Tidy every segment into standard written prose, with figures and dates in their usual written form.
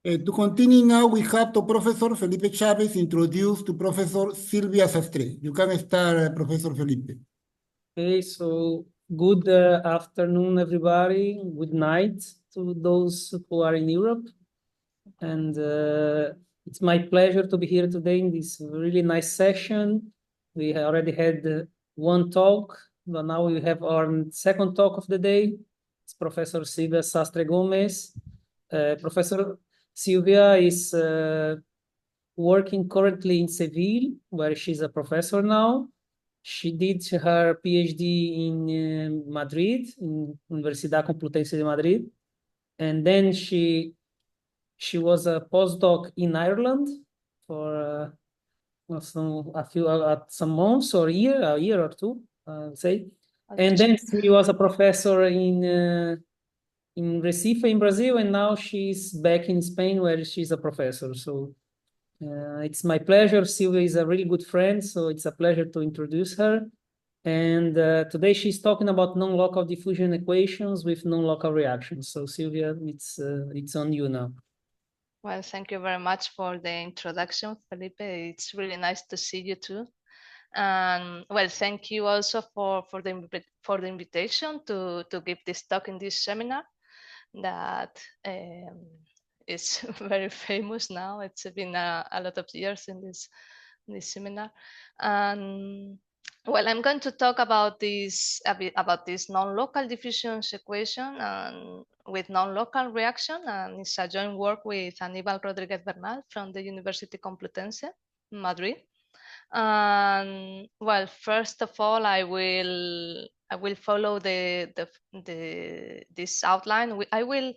To continue now, we have to Professor Felipe Chavez introduce to Professor Silvia Sastre. You can start, Professor Felipe. Okay, so good afternoon, everybody. Good night to those who are in Europe. And it's my pleasure to be here today in this really nice session. We already had one talk, but now we have our second talk of the day. It's Professor Silvia Sastre-Gomez. Professor Silvia is working currently in Seville, where she's a professor now. She did her PhD in Madrid, in Universidad Complutense de Madrid. And then she was a postdoc in Ireland for some months or a year or two, say. And then she was a professor in Recife in Brazil, and now she's back in Spain where she's a professor. So it's my pleasure. Silvia is a really good friend, so it's a pleasure to introduce her. And today she's talking about non-local diffusion equations with non-local reactions. So Silvia, it's on you now. Well, thank you very much for the introduction, Felipe. It's really nice to see you too. And well, thank you also for the invitation to give this talk in this seminar that is very famous now. It's been a lot of years in this seminar. And well, I'm going to talk about this non-local diffusion equation and with non-local reaction, and it's a joint work with Aníbal Rodríguez Bernal from the University Complutense, Madrid. And well, first of all, I will follow this outline. I will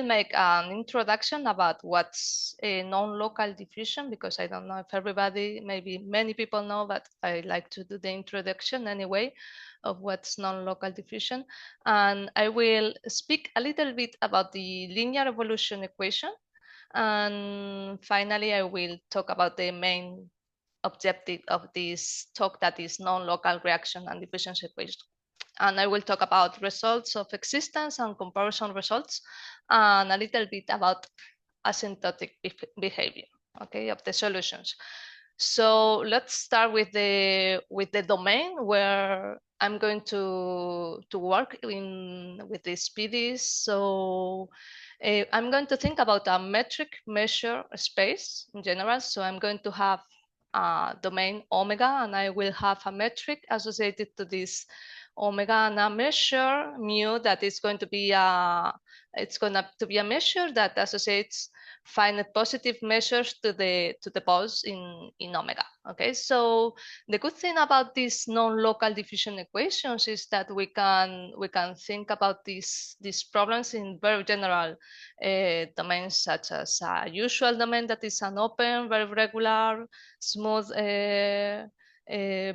make an introduction about what's a non-local diffusion, because I don't know if everybody, maybe many people know, but I like to do the introduction anyway of what's non-local diffusion. And I will speak a little bit about the linear evolution equation. And finally, I will talk about the main objective of this talk, that is non-local reaction and diffusion equation. And I will talk about results of existence and comparison results, and a little bit about asymptotic behavior, okay, of the solutions. So let's start with the domain where I'm going to work with these PDs. So I'm going to think about a metric measure space in general. So I'm going to have a domain omega, and I will have a metric associated to this omega and a measure mu that is going to be a measure that associates finite positive measures to the poles in omega. Okay, so the good thing about these non-local diffusion equations is that we can think about these problems in very general domains, such as a usual domain that is an open, very regular, smooth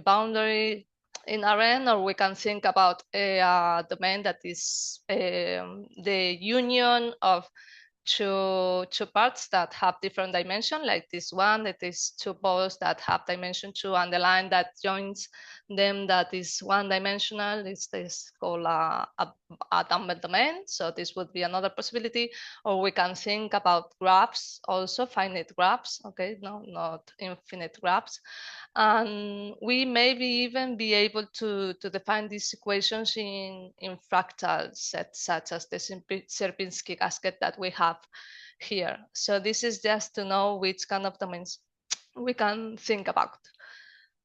boundary in Rn, or we can think about a domain that is the union of two parts that have different dimension, like this one, that is two poles that have dimension 2, and the line that joins them that is one dimensional. This is called a dumbbell domain. So this would be another possibility. Or we can think about graphs, also finite graphs, okay, no, not infinite graphs. And we maybe even be able to define these equations in fractal sets, such as the Sierpinski casket that we have here. So this is just to know which kind of domains we can think about.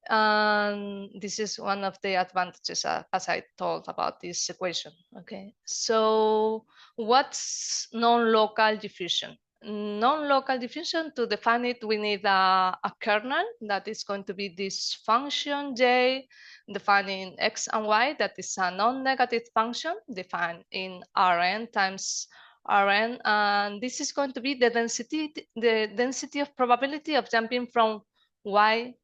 And this is one of the advantages, as I told, about this equation. Okay, so what's non-local diffusion? Non-local diffusion, to define it, we need a kernel that is going to be this function j defining x and y, that is a non-negative function defined in Rn times Rn, and this is going to be the density of probability of jumping from y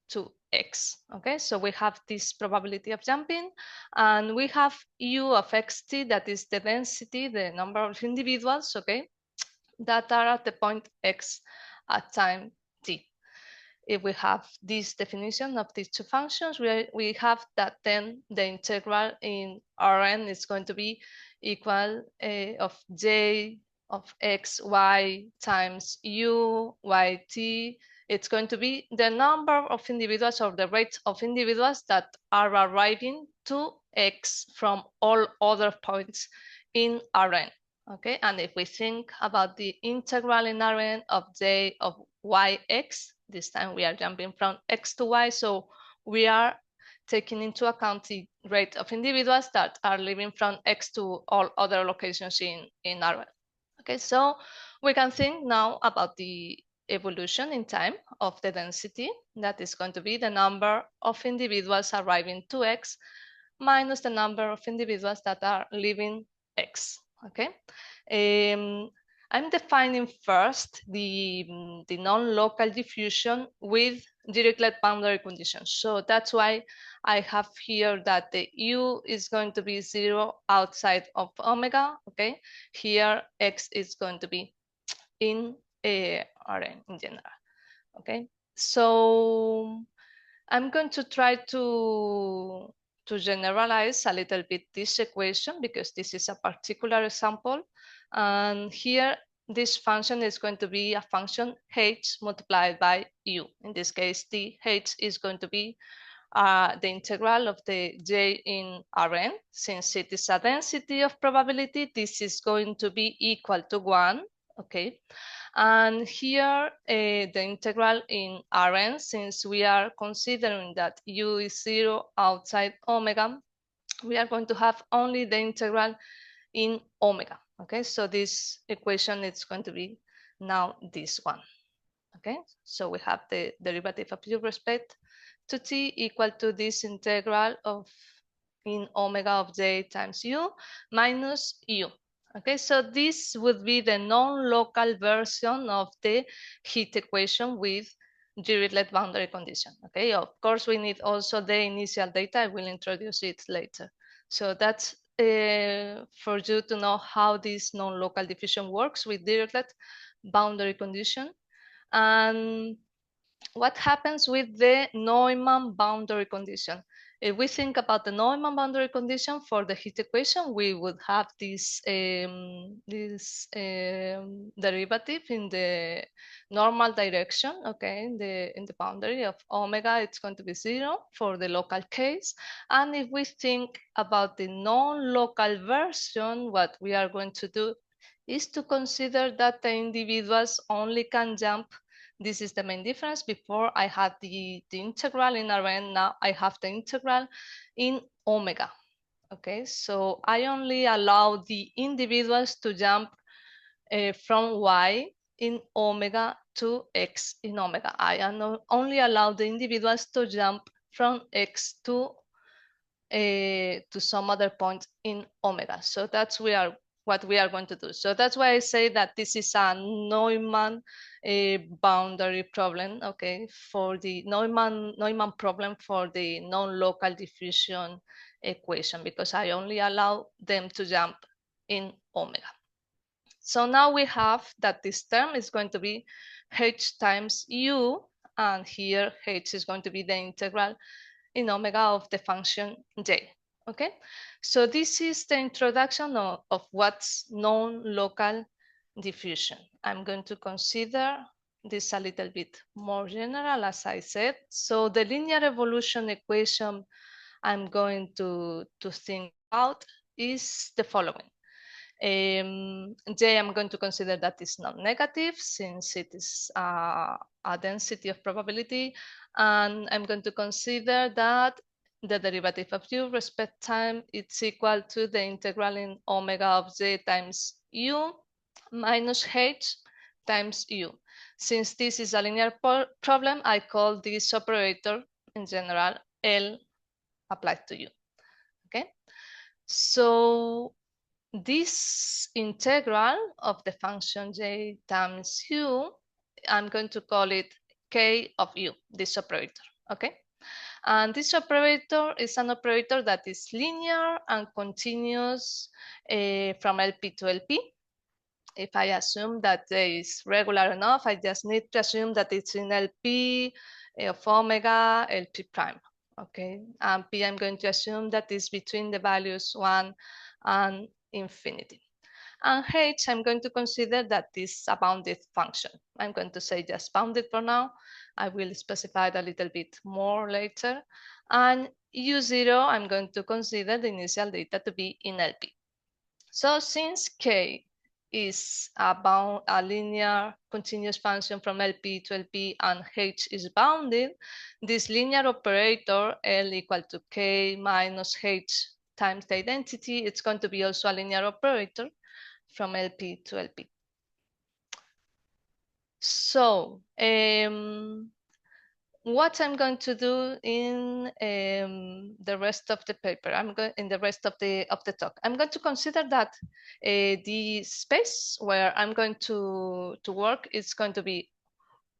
to x. Okay, so we have this probability of jumping, and we have u of xt, that is the density, the number of individuals, okay, that are at the point x at time t. If we have this definition of these two functions, we have that then the integral in Rn is going to be equal of j of x, y times u, y, t, it's going to be the number of individuals or the rate of individuals that are arriving to x from all other points in Rn. Okay, and if we think about the integral in Rn of j of yx, this time we are jumping from x to y, so we are taking into account the rate of individuals that are living from x to all other locations in Rn. Okay, so we can think now about the evolution in time of the density. That is going to be the number of individuals arriving to x minus the number of individuals that are leaving x. Okay, I'm defining first the non-local diffusion with Dirichlet boundary conditions. So that's why I have here that the u is going to be 0 outside of omega. Okay, here x is going to be in Rn in general. Okay, so I'm going to try to generalize a little bit this equation because this is a particular example. And here, this function is going to be a function h multiplied by u. In this case, the h is going to be the integral of the j in Rn. Since it is a density of probability, this is going to be equal to 1. Okay. And here, the integral in Rn, since we are considering that u is 0 outside omega, we are going to have only the integral in omega. Okay, so this equation is going to be now this one. Okay, so we have the derivative of u respect to t equal to this integral of in omega of j times u minus u. Okay, so this would be the non-local version of the heat equation with Dirichlet boundary condition. Okay, of course, we need also the initial data. I will introduce it later. So that's for you to know how this non-local diffusion works with Dirichlet boundary condition. And what happens with the Neumann boundary condition? If we think about the Neumann boundary condition for the heat equation, we would have this derivative in the normal direction. Okay, in the boundary of omega, it's going to be 0 for the local case. And if we think about the non-local version, what we are going to do is to consider that the individuals only can jump. This is the main difference. Before I had the integral in Rn, now I have the integral in omega. Okay, so I only allow the individuals to jump from y in omega to x in omega. I only allow the individuals to jump from x to some other point in omega. So that's what we are going to do. So that's why I say that this is a Neumann boundary problem, okay, for the Neumann problem for the non-local diffusion equation, because I only allow them to jump in omega. So now we have that this term is going to be h times u, and here h is going to be the integral in omega of the function j. Okay, so this is the introduction of what's non-local diffusion. I'm going to consider this a little bit more general, as I said. So the linear evolution equation I'm going to think about is the following. J, I'm going to consider that is non-negative since it is a density of probability, and I'm going to consider that the derivative of u respect time it's equal to the integral in omega of j times u minus h times u. Since this is a linear problem, I call this operator in general L applied to u. Okay, so this integral of the function j times u, I'm going to call it k of u, this operator, okay? And this operator is an operator that is linear and continuous from LP to LP. If I assume that j is regular enough, I just need to assume that it's in LP of omega LP prime, okay? And P, I'm going to assume that is between the values 1 and infinity. And h, I'm going to consider that this is a bounded function. I'm going to say just bounded for now. I will specify it a little bit more later. And u0, I'm going to consider the initial data to be in LP. So since k is a linear continuous function from LP to LP and h is bounded, this linear operator L equal to k minus h times the identity, it's going to be also a linear operator from LP to LP. So what I'm going to do in the rest of the paper, in the rest of the talk, I'm going to consider that the space where I'm going to work is going to be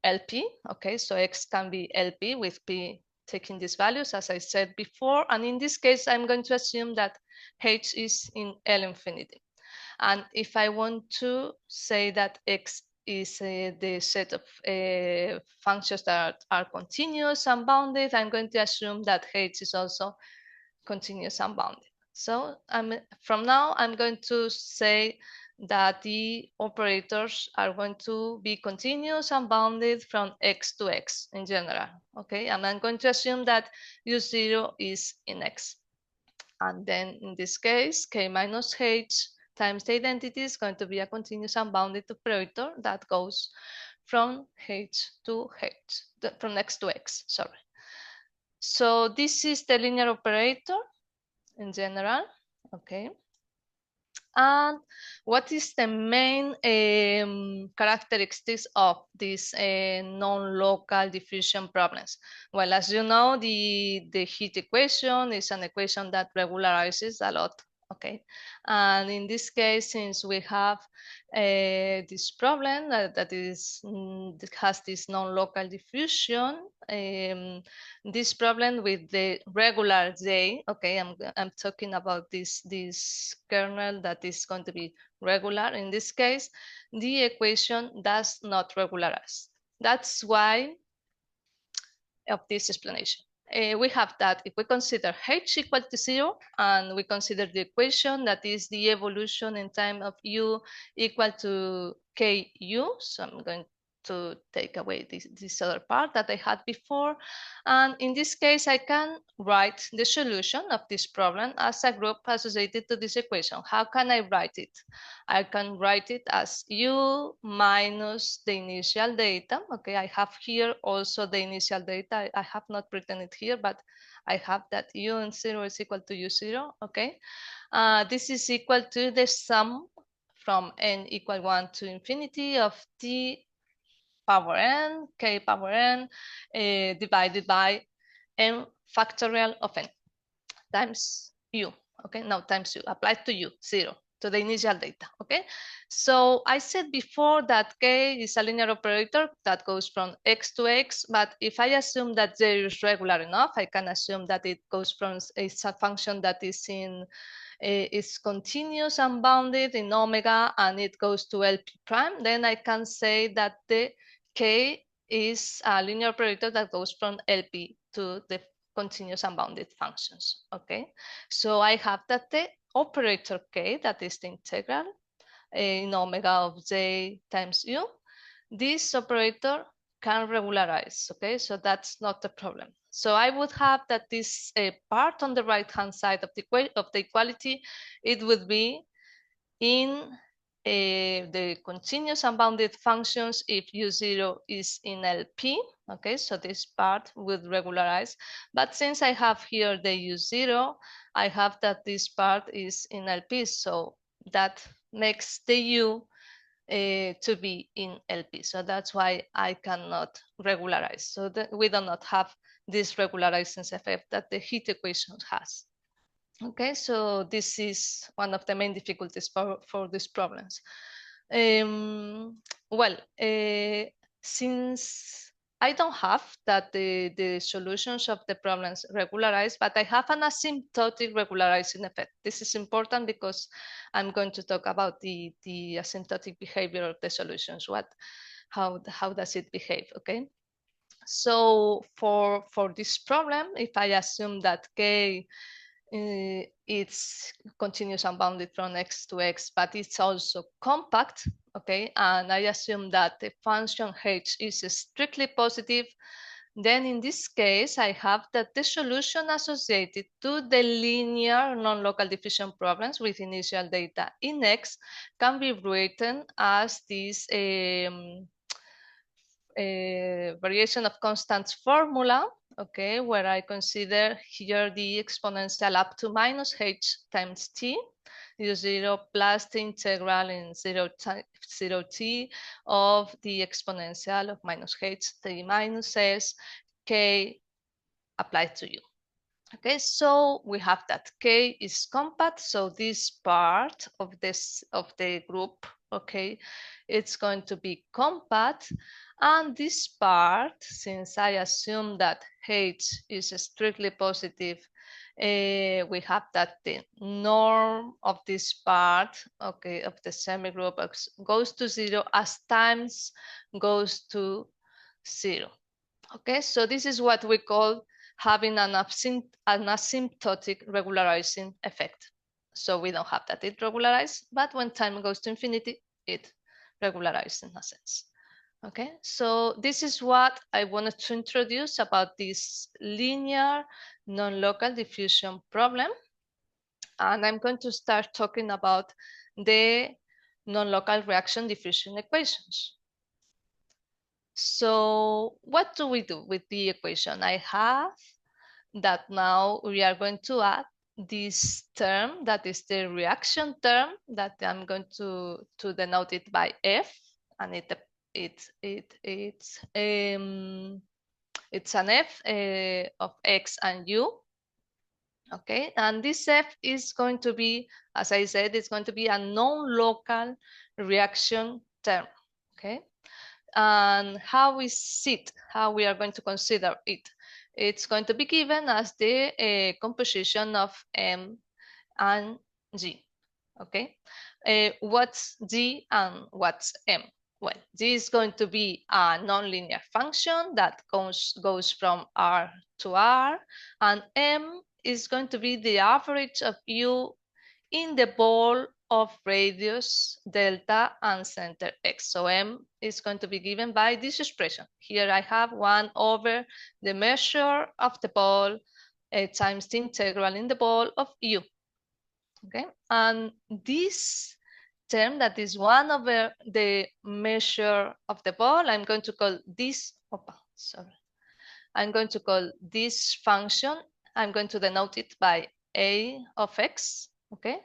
LP. Okay, so X can be LP with P taking these values, as I said before. And in this case, I'm going to assume that H is in L infinity. And if I want to say that X is the set of functions that are continuous and bounded, I'm going to assume that H is also continuous and bounded. So from now, I'm going to say that the operators are going to be continuous and bounded from X to X in general. Okay, and I'm going to assume that U0 is in X. And then in this case, K minus H times the identity is going to be a continuous and bounded operator that goes from H to H, from X to X, sorry. So this is the linear operator in general, okay. And what is the main characteristics of these non-local diffusion problems? Well, as you know, the heat equation is an equation that regularizes a lot. Okay, and in this case, since we have this problem that has this non-local diffusion, this problem with the regular J, okay, I'm talking about this kernel that is going to be regular. In this case, the equation does not regularize. That's why of this explanation. We have that if we consider h equal to 0 and we consider the equation that is the evolution in time of u equal to ku. So I'm going to take away this other part that I had before. And in this case, I can write the solution of this problem as a group associated to this equation. How can I write it? I can write it as u minus the initial data. Okay, I have here also the initial data. I have not written it here, but I have that u0 is equal to u0. Okay, this is equal to the sum from n equal 1 to infinity of t power n, k power n, divided by n factorial of n times u. Okay, now times u applied to u, 0, to the initial data. Okay, so I said before that k is a linear operator that goes from x to x, but if I assume that j is regular enough, I can assume that it goes from a function that is in is continuous and bounded in omega and it goes to LP prime, then I can say that the k is a linear operator that goes from LP to the continuous and bounded functions. Okay, so I have that the operator k, that is the integral in omega of j times u, this operator can regularize. Okay, so that's not a problem. So I would have that this part on the right hand side of the equality, it would be in the continuous and bounded functions if u0 is in LP. Okay, so this part would regularize. But since I have here the u0, I have that this part is in LP. So that makes the u to be in LP. So that's why I cannot regularize. So that we do not have this regularizing effect that the heat equation has. Okay, so this is one of the main difficulties for these problems. Well, since I don't have that the solutions of the problems regularized, but I have an asymptotic regularizing effect. This is important because I'm going to talk about the asymptotic behavior of the solutions. How does it behave? Okay. So for this problem, if I assume that k it's continuous and bounded from x to x, but it's also compact, okay? And I assume that the function h is strictly positive. Then in this case, I have that the solution associated to the linear non-local diffusion problems with initial data in X can be written as this variation of constants formula, okay, where I consider here the exponential up to minus h times t, 0 plus the integral in 0 t of the exponential of minus h t minus s k applied to u. Okay, so we have that k is compact, so this part of the group, okay, it's going to be compact, and this part, since I assume that h is strictly positive, we have that the norm of this part, okay, of the semigroup goes to 0 as times goes to 0. Okay, so this is what we call having an asymptotic regularizing effect. So we don't have that it regularized, but when time goes to infinity, it regularizes in a sense. Okay, so this is what I wanted to introduce about this linear non-local diffusion problem. And I'm going to start talking about the non-local reaction diffusion equations. So what do we do with the equation? I have that now we are going to add this term, that is the reaction term, that I'm going to denote it by F, and it's an F of X and U. Okay, and this F is going to be, as I said, it's going to be a non-local reaction term. Okay. And how is it? How we are going to consider it? It's going to be given as the composition of M and G. Okay. What's G and what's M? Well, G is going to be a nonlinear function that goes from R to R, and M is going to be the average of U in the ball of radius delta and center x. So M is going to be given by this expression. Here I have 1 over the measure of the ball times the integral in the ball of U. Okay, and this term that is 1 over the measure of the ball, I'm going to call this, I'm going to call this function, I'm going to denote it by A of x, okay?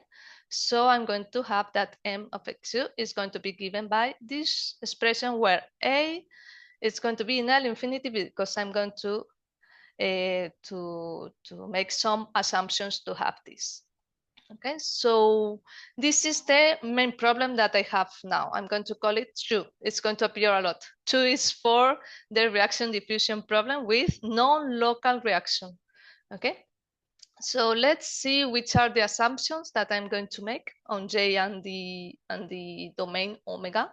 So I'm going to have that M of xu is going to be given by this expression where A is going to be in L infinity because I'm going to make some assumptions to have this. Okay, so this is the main problem that I have now. I'm going to call it 2. It's going to appear a lot. 2 is for the reaction diffusion problem with non-local reaction. Okay, so let's see which are the assumptions that I'm going to make on J and the domain omega.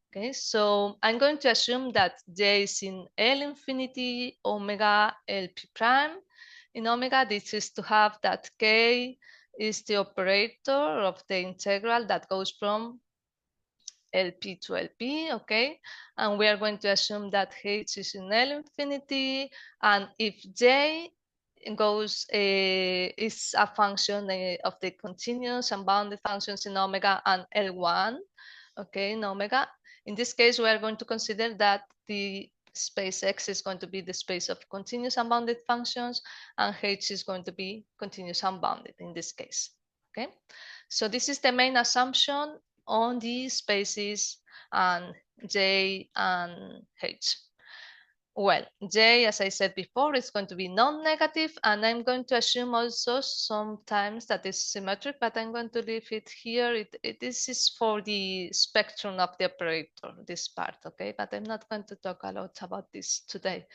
Okay, so I'm going to assume that J is in L infinity omega LP prime. In omega, this is to have that K is the operator of the integral that goes from LP to LP, okay? And we are going to assume that H is in L infinity, and if J goes is a function of the continuous and bounded functions in omega and L1, okay, in omega. In this case, we are going to consider that the space X is going to be the space of continuous and bounded functions, and H is going to be continuous and bounded in this case. Okay, so this is the main assumption on the spaces and J and H. Well, J, as I said before, is going to be non-negative, and I'm going to assume also sometimes that is symmetric, but I'm going to leave it here. This is for the spectrum of the operator, this part, okay? But I'm not going to talk a lot about this today.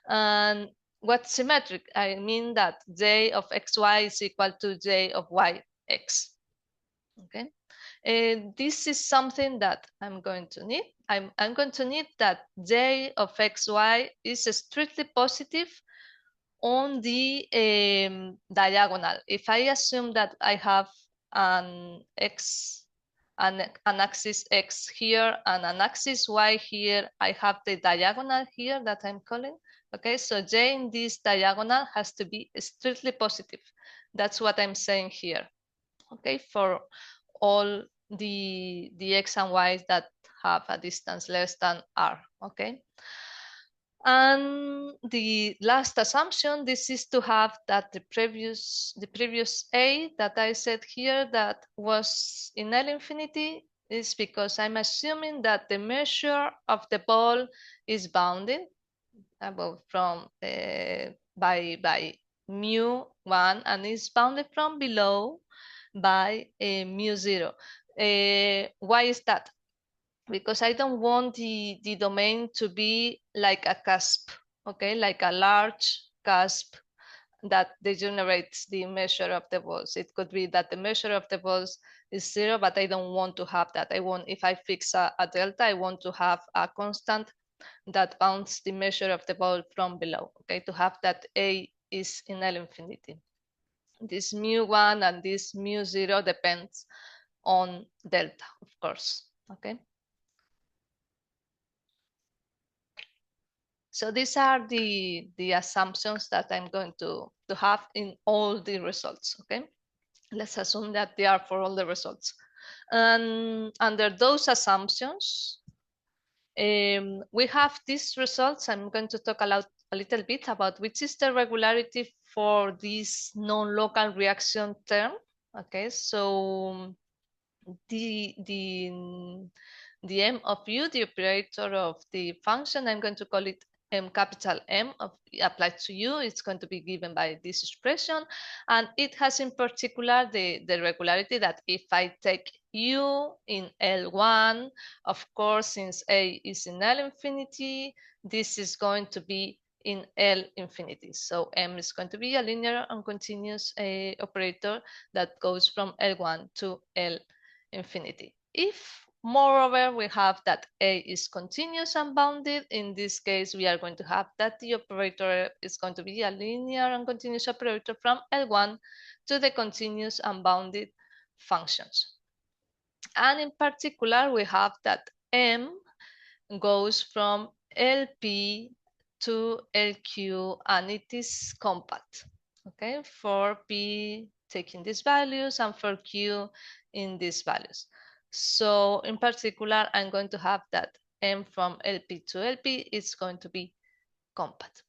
And what's symmetric? I mean that J of xy is equal to J of yx, okay? This is something that I'm going to need. I'm going to need that J of xy is strictly positive on the diagonal. If I assume that I have an axis X here and an axis Y here, I have the diagonal here that I'm calling. Okay, so J in this diagonal has to be strictly positive. That's what I'm saying here. Okay, for all the X and Y's that have a distance less than R. Okay. And the last assumption, this is to have that the previous A that I said here that was in L infinity is because I'm assuming that the measure of the ball is bounded about from by mu1 and is bounded from below by mu0. Why is that? Because I don't want the domain to be like a cusp, okay, like a large cusp that degenerates the measure of the balls. It could be that the measure of the balls is 0, but I don't want to have that. I want, if I fix a delta, I want to have a constant that bounds the measure of the ball from below, okay, to have that A is in L infinity. This mu1 and this mu0 depends on delta, of course, okay. So these are the assumptions that I'm going to have in all the results, okay? Let's assume that they are for all the results. And under those assumptions, we have these results. I'm going to talk a little bit about which is the regularity for this non-local reaction term, okay? So the M of U, the operator of the function, I'm going to call it M capital M applied to U. It's going to be given by this expression. And it has in particular the regularity that if I take U in L1, of course, since A is in L infinity, this is going to be in L infinity. So M is going to be a linear and continuous operator that goes from L1 to L infinity. If moreover we have that A is continuous and bounded, in this case we are going to have that the operator is going to be a linear and continuous operator from L1 to the continuous and bounded functions. And in particular we have that M goes from LP to LQ and it is compact, okay, for P taking these values and for Q in these values. So in particular, I'm going to have that M from LP to LP is going to be compact.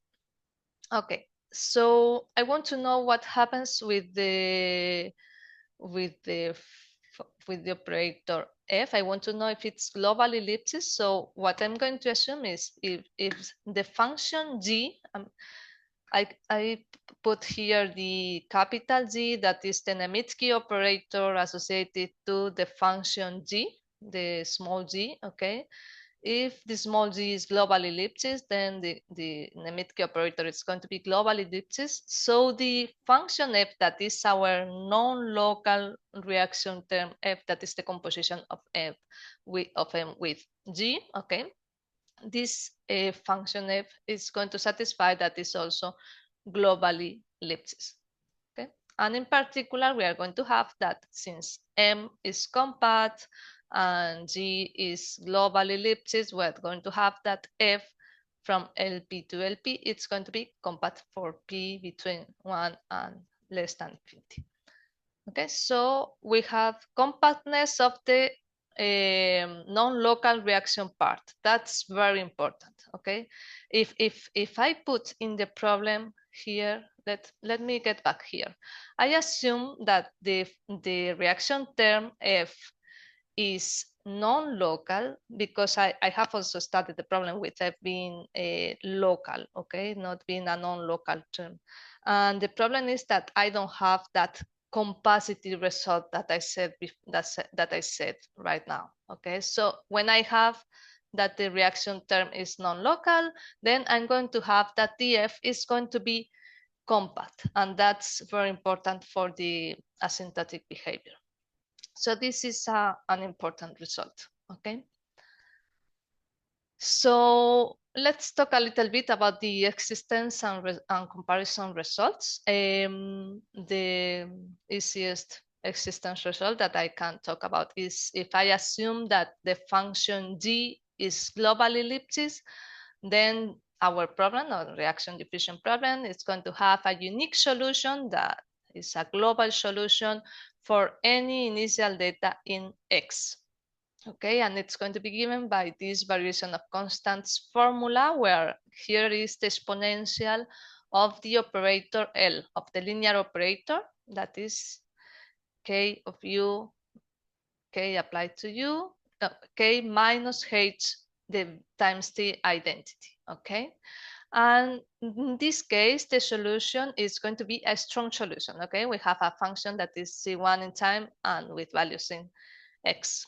Okay, so I want to know what happens with the operator F. I want to know if it's global ellipsis. So what I'm going to assume is if the function G, I put here the capital G, that is the Nemitsky operator associated to the function G, the small g, okay? If the small g is global ellipsis, then the Nemitsky operator is going to be global ellipsis. So the function F, that is our non-local reaction term F, that is the composition of F of M with G, okay? This function F is going to satisfy that is also globally ellipsis. Okay, and in particular, we are going to have that since M is compact and G is global ellipsis, we're going to have that F from LP to LP. It's going to be compact for P between 1 and less than 50. Okay, so we have compactness of the non-local reaction part. That's very important. Okay, if I put in the problem here, let me get back here. I assume that the reaction term F is non-local because I have also studied the problem with F being local, okay, not being a non-local term. And the problem is that I don't have that compacity result that I said that I said right now. Okay, so when I have that the reaction term is non-local, then I'm going to have that df is going to be compact, and that's very important for the asymptotic behavior. So this is an important result. Okay. So let's talk a little bit about the existence and comparison results. The easiest existence result that I can talk about is if I assume that the function g is global ellipsis, then our problem, or reaction diffusion problem, is going to have a unique solution that is a global solution for any initial data in X. Okay, and it's going to be given by this variation of constants formula, where here is the exponential of the operator L, of the linear operator, that is K of U, K applied to U, K minus H times the identity, okay? And in this case, the solution is going to be a strong solution, okay? We have a function that is C1 in time and with values in X.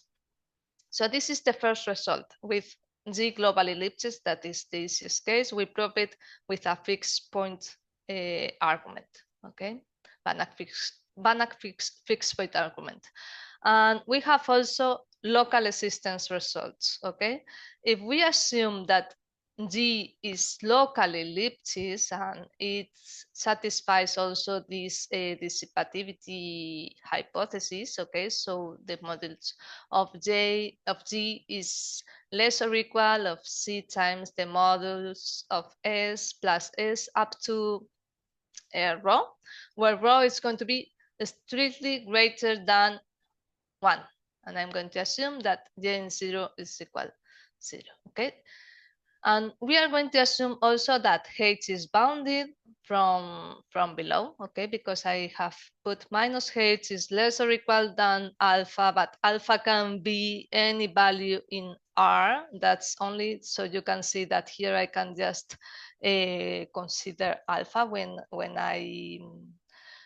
So this is the first result with G global ellipses. That is the easiest case. We prove it with a fixed point argument, okay? Banach fixed point argument. And we have also local existence results, okay? If we assume that G is local ellipsis and it satisfies also this dissipativity hypothesis, okay? So the modulus of G is less or equal of C times the modulus of S plus S up to rho, where rho is going to be strictly greater than 1. And I'm going to assume that J in 0 is equal 0, okay? And we are going to assume also that H is bounded from below, okay? Because I have put minus H is less or equal than alpha, but alpha can be any value in R. That's only, so you can see that here I can just consider alpha when I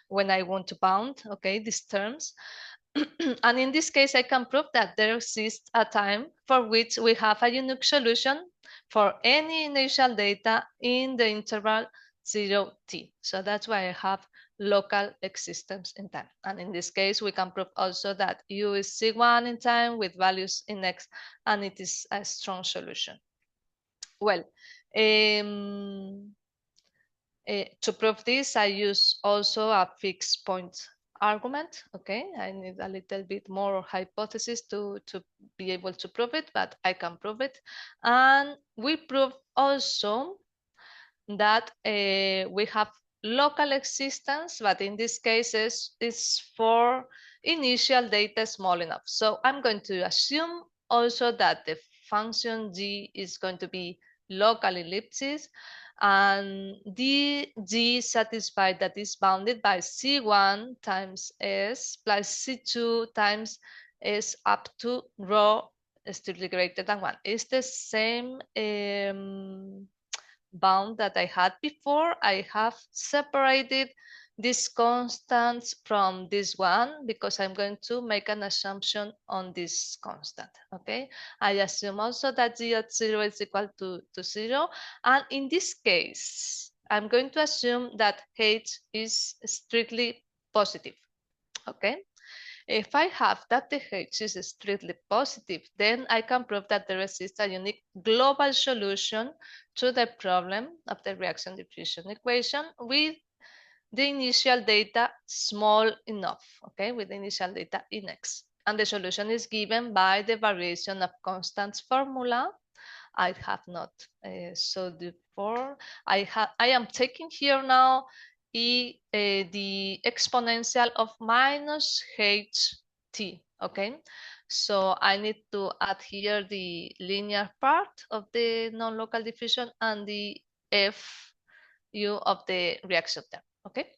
want to bound, okay, these terms. And in this case, I can prove that there exists a time for which we have a unique solution for any initial data in the interval 0t. So that's why I have local existence in time. And in this case, we can prove also that U is C1 in time with values in X, and it is a strong solution. Well, to prove this, I use also a fixed point argument, okay? I need a little bit more hypothesis to be able to prove it, but I can prove it. And we prove also that we have local existence, but in this case it's for initial data small enough. So I'm going to assume also that the function g is going to be local ellipsis, and the G satisfied that is bounded by C1 times S plus C2 times S up to rho strictly greater than 1. It's the same bound that I had before. I have separated these constants from this one because I'm going to make an assumption on this constant, okay? I assume also that G at 0 is equal to 0. And in this case, I'm going to assume that H is strictly positive, okay? If I have that the H is strictly positive, then I can prove that there exists a unique global solution to the problem of the reaction diffusion equation with the initial data small enough, okay, with the initial data in X. And the solution is given by the variation of constants formula. I have not showed before. I am taking here now the exponential of minus ht, okay? So I need to add here the linear part of the non-local diffusion and the fu of the reaction term, okay?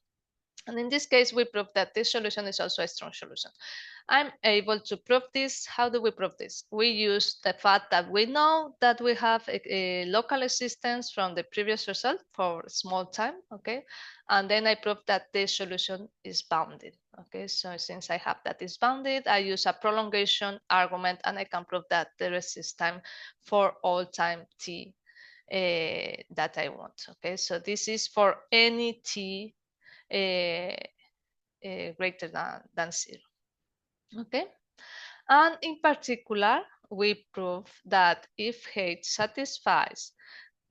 And in this case, we prove that this solution is also a strong solution. I'm able to prove this. How do we prove this? We use the fact that we know that we have a local existence from the previous result for small time, okay? And then I prove that this solution is bounded, okay? So since I have that is bounded, I use a prolongation argument and I can prove that there exists time for all time t that I want, okay? So this is for any t greater than 0, okay? And in particular, we prove that if H satisfies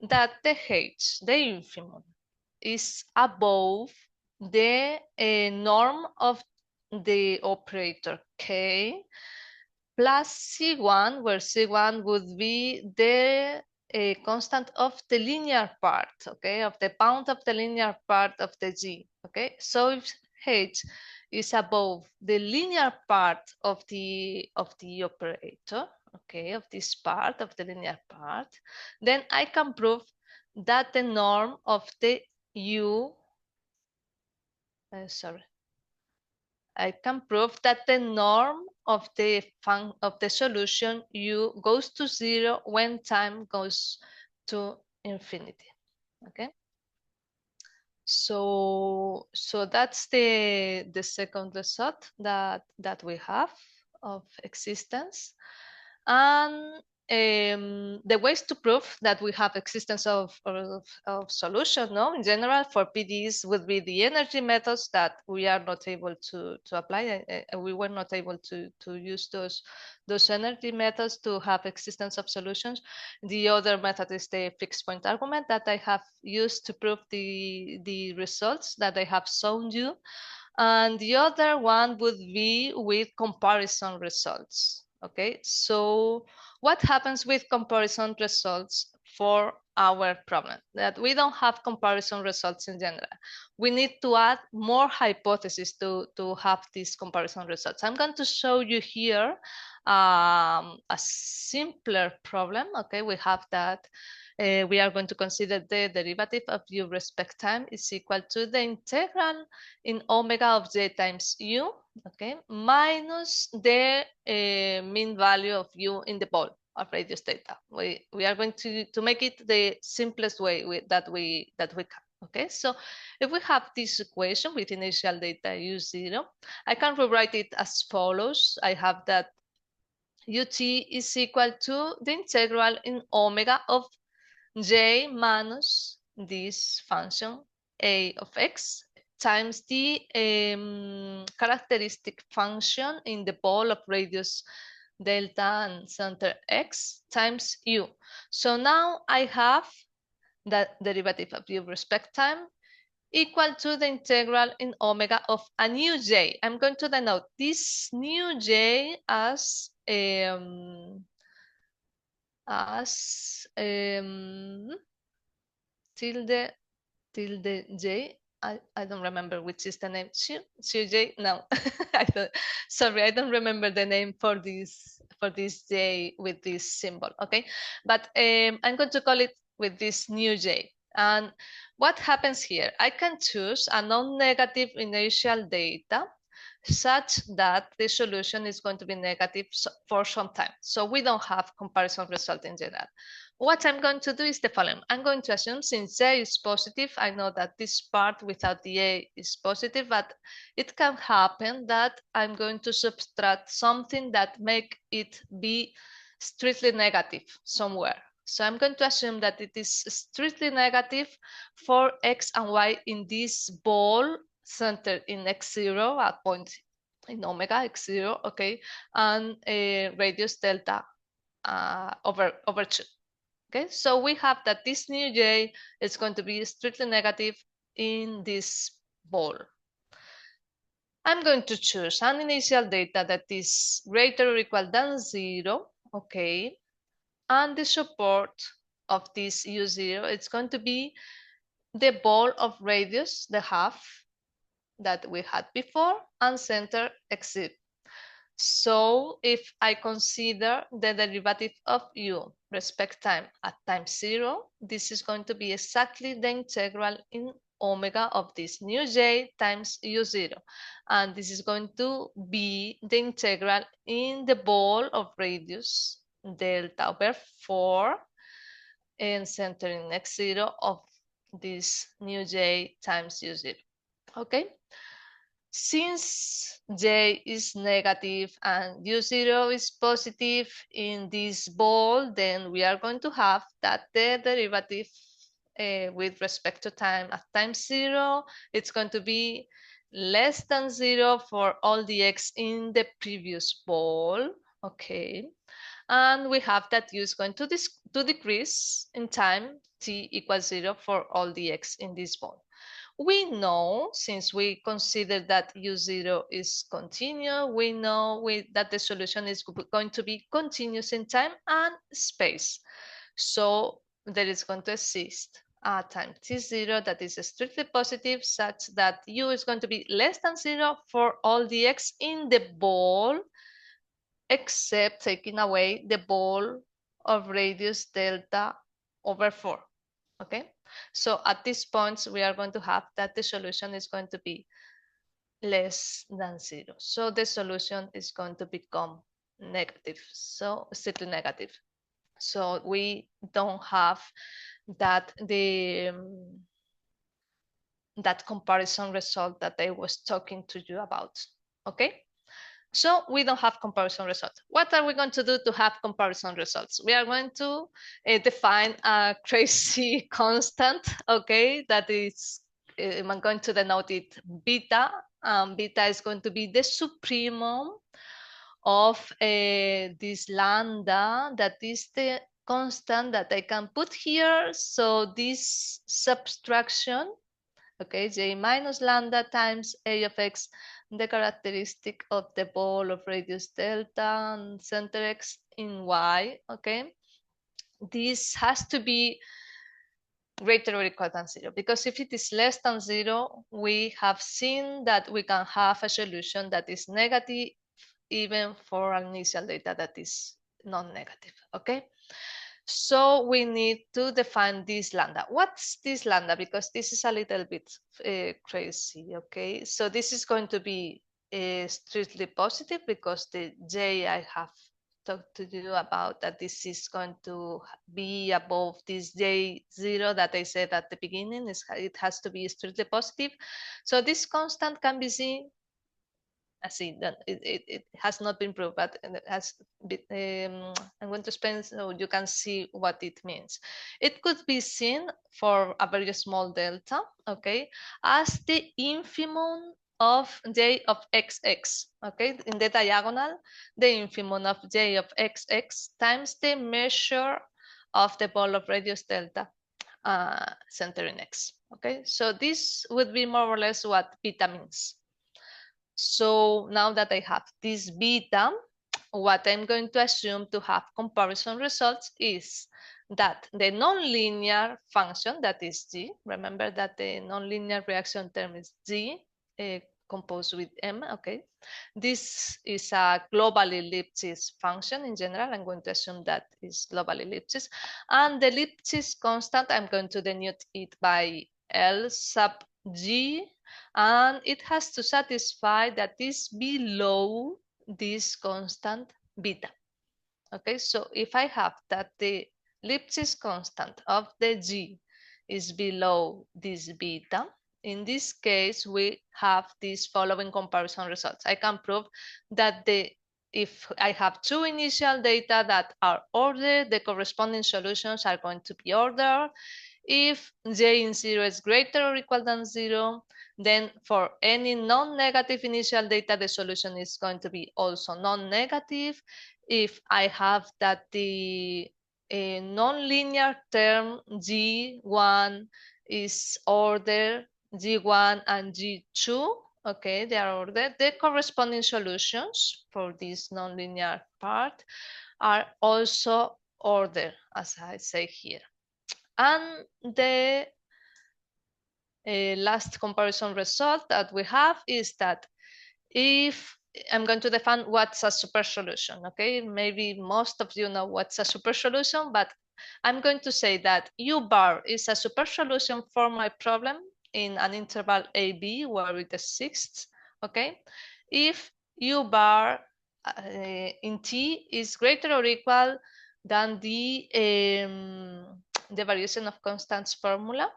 that the h, the infimum, is above the norm of the operator k plus C1, where C1 would be the constant of the linear part, okay, of the bound of the linear part of the G, okay? So if H is above the linear part of the operator, okay, of this part, of the linear part, then I can prove that the norm of the U, I can prove that the norm of the solution U goes to 0 when time goes to infinity. Okay. So that's the second result that we have of existence. And the ways to prove that we have existence of solution, no, in general for PDEs would be the energy methods that we are not able to apply. We were not able to use those energy methods to have existence of solutions. The other method is the fixed point argument that I have used to prove the results that I have shown you. And the other one would be with comparison results. Okay, so what happens with comparison results for our problem? That we don't have comparison results in general. We need to add more hypotheses to have these comparison results. I'm going to show you here a simpler problem. Okay, we have that. We are going to consider the derivative of u respect time is equal to the integral in omega of j times u, okay, minus the mean value of u in the ball of radius theta. We are going to make it the simplest way that we can. Okay, so if we have this equation with initial data u0, I can rewrite it as follows. I have that ut is equal to the integral in omega of j minus this function a of x times the characteristic function in the ball of radius delta and center x times u. So now I have that derivative of u respect time equal to the integral in omega of a new j. I'm going to denote this new j as tilde j. I don't remember which is the name. J. No, sorry, I don't remember the name for this j with this symbol. Okay, but I'm going to call it with this new j. And what happens here? I can choose a non-negative initial data such that the solution is going to be negative for some time. So we don't have comparison result in general. What I'm going to do is the following. I'm going to assume since j is positive, I know that this part without the a is positive, but it can happen that I'm going to subtract something that make it be strictly negative somewhere. So I'm going to assume that it is strictly negative for x and y in this ball centered in x0 at point in omega x0, okay, and radius delta over 2. Okay, so we have that this new j is going to be strictly negative in this ball. I'm going to choose an initial data that is greater or equal than 0, okay, and the support of this u0, it's going to be the ball of radius, the half that we had before, and center x0. So if I consider the derivative of u respect time at time 0, this is going to be exactly the integral in omega of this new j times u0. And this is going to be the integral in the ball of radius delta over 4 and center in x0 of this new j times u0. Okay. Since j is negative and u0 is positive in this ball, then we are going to have that the derivative with respect to time at time 0, it's going to be less than 0 for all the x in the previous ball. Okay. And we have that u is going to decrease in time t equals 0 for all the x in this ball. We know, since we consider that u0 is continuous, we know that the solution is going to be continuous in time and space. So there is going to exist a time t0 that is strictly positive, such that u is going to be less than 0 for all the x in the ball, except taking away the ball of radius delta over 4. Okay, so at this point we are going to have that the solution is going to be less than 0. So the solution is going to become negative, so strictly negative. So we don't have that that comparison result that I was talking to you about. Okay, so we don't have comparison results. What are we going to do to have comparison results? We are going to define a crazy constant, okay, that is, I'm going to denote it beta. Beta is going to be the supremum of this lambda, that is the constant that I can put here. So this subtraction, okay, j minus lambda times a of x, the characteristic of the ball of radius delta and center x in y, okay? This has to be greater or equal than 0, because if it is less than 0, we have seen that we can have a solution that is negative even for an initial data that is non-negative, okay? So we need to define this lambda. What's this lambda? Because this is a little bit crazy, okay? So this is going to be strictly positive, because the j I have talked to you about, that this is going to be above this j0 that I said at the beginning. It has to be strictly positive. So this constant can be seen, it has not been proved, but it has been, I'm going to explain so you can see what it means. It could be seen for a very small delta, okay, as the infimum of j of xx, okay, in the diagonal, the infimum of j of xx times the measure of the ball of radius delta center in x, okay. So this would be more or less what beta means. So now that I have this beta, what I'm going to assume to have comparison results is that the nonlinear function, that is g, remember that the nonlinear reaction term is g, composed with m, okay? This is a global ellipsis function in general. I'm going to assume that is global ellipsis. And the ellipsis constant, I'm going to denote it by L sub g, and it has to satisfy that is below this constant beta. Okay, so if I have that the ellipsis constant of the g is below this beta, in this case we have these following comparison results. I can prove that if I have two initial data that are ordered, the corresponding solutions are going to be ordered. If j in 0 is greater or equal than 0, then for any non-negative initial data, the solution is going to be also non-negative. If I have that the non-linear term g1 is ordered, g1 and g2, okay, they are ordered, the corresponding solutions for this non-linear part are also ordered, as I say here. And the last comparison result that we have is that if I'm going to define what's a super solution, okay? Maybe most of you know what's a super solution, but I'm going to say that U bar is a super solution for my problem in an interval AB where it exists, okay? If U bar in T is greater or equal than the variation of constants formula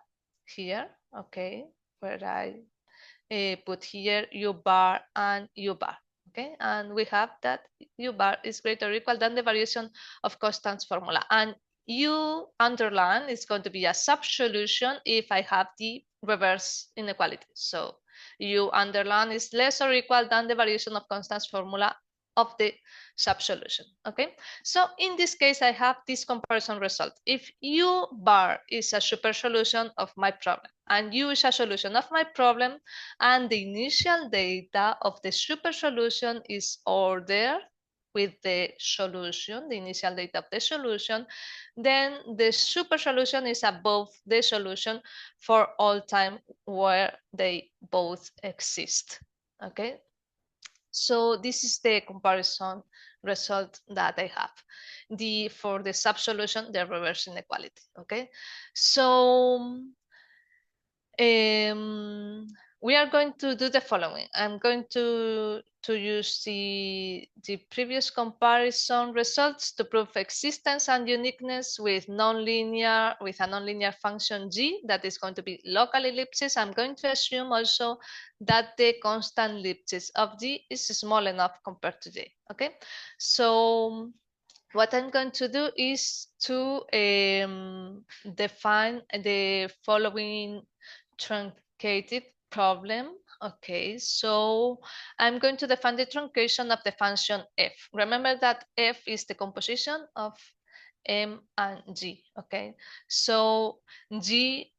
here, okay, where I put here U bar and U bar, okay, and we have that U bar is greater or equal than the variation of constants formula, and U underline is going to be a sub-solution if I have the reverse inequality. So U underline is less or equal than the variation of constants formula of the subsolution. Okay, so in this case, I have this comparison result. If U bar is a super solution of my problem, and U is a solution of my problem, and the initial data of the super solution is ordered with the solution, the initial data of the solution, then the super solution is above the solution for all time where they both exist. Okay, so this is the comparison result that I have. For the subsolution, the reverse inequality. Okay, so we are going to do the following. I'm going to use the previous comparison results to prove existence and uniqueness with a nonlinear function g that is going to be local ellipsis. I'm going to assume also that the constant ellipsis of g is small enough compared to j. Okay, so what I'm going to do is to define the following truncated problem. Okay, so I'm going to define the truncation of the function f. Remember that f is the composition of m and g. Okay, so g,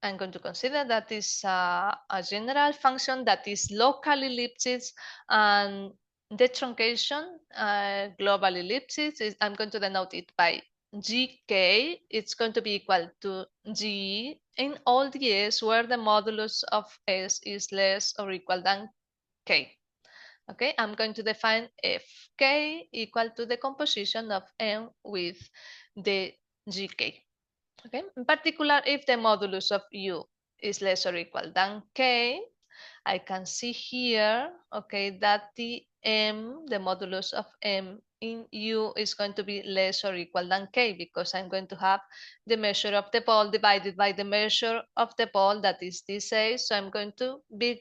I'm going to consider that is a general function that is local ellipsis, and the truncation, global ellipsis, I'm going to denote it by gk. It's going to be equal to g in all the s where the modulus of s is less or equal than k. Okay, I'm going to define fk equal to the composition of m with the gk. Okay, in particular, if the modulus of u is less or equal than k, I can see here, okay, that the modulus of m in u is going to be less or equal than k, because I'm going to have the measure of the ball divided by the measure of the ball, that is this a. So I'm going to be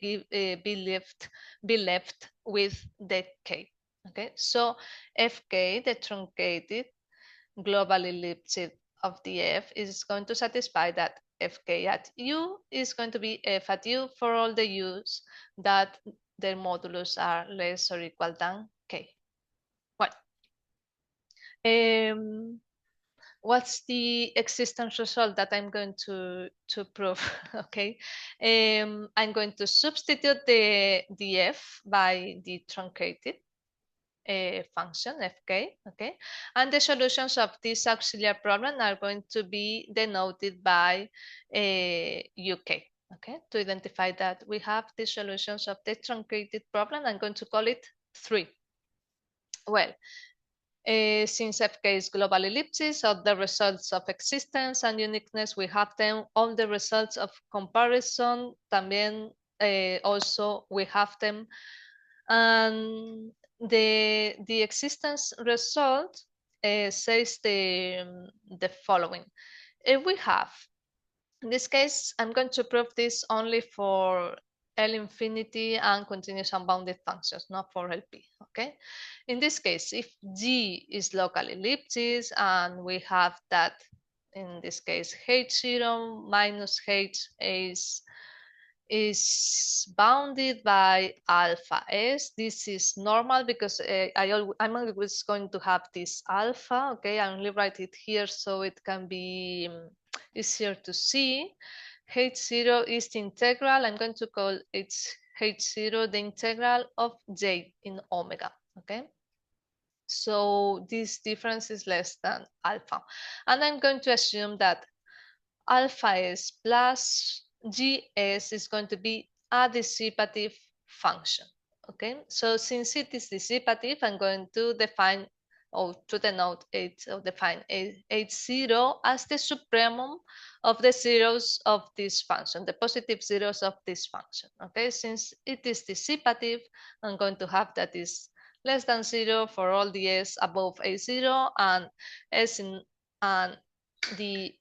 left with the k. Okay, so fk, the truncated global ellipsis of the f, is going to satisfy that fk at u is going to be f at u for all the u's that their modulus are less or equal than k. Well, what's the existence result that I'm going to prove? Okay, I'm going to substitute the f by the truncated function fk. Okay, and the solutions of this auxiliary problem are going to be denoted by uk. Okay, to identify that we have the solutions of the truncated problem, I'm going to call it 3. Well, since fk is global ellipsis, of the results of existence and uniqueness, we have them. All the results of comparison también also we have them. And the existence result says the following. If we have, in this case, I'm going to prove this only for L infinity and continuous unbounded functions, not for LP. Okay, in this case, if G is local ellipsis and we have that, in this case, H0 minus H is bounded by alpha s. This is normal because I'm always going to have this alpha. Okay, I only write it here so it can be easier to see. H0 is the integral. I'm going to call it H0 the integral of j in omega. Okay, so this difference is less than alpha, and I'm going to assume that alpha s plus gs is going to be a dissipative function. Okay, so since it is dissipative, I'm going to define, or to denote it, or define H0 as the supremum of the zeros of this function, the positive zeros of this function. Okay, since it is dissipative, I'm going to have that is less than 0 for all the s above A0, and the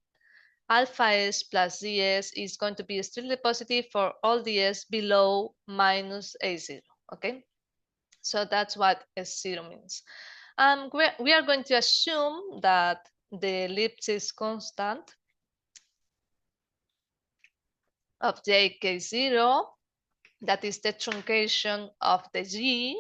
alpha s plus ds is going to be strictly positive for all the s below minus A0. Okay, so that's what S0 means. We are going to assume that the ellipsis constant of jk0, that is the truncation of the g,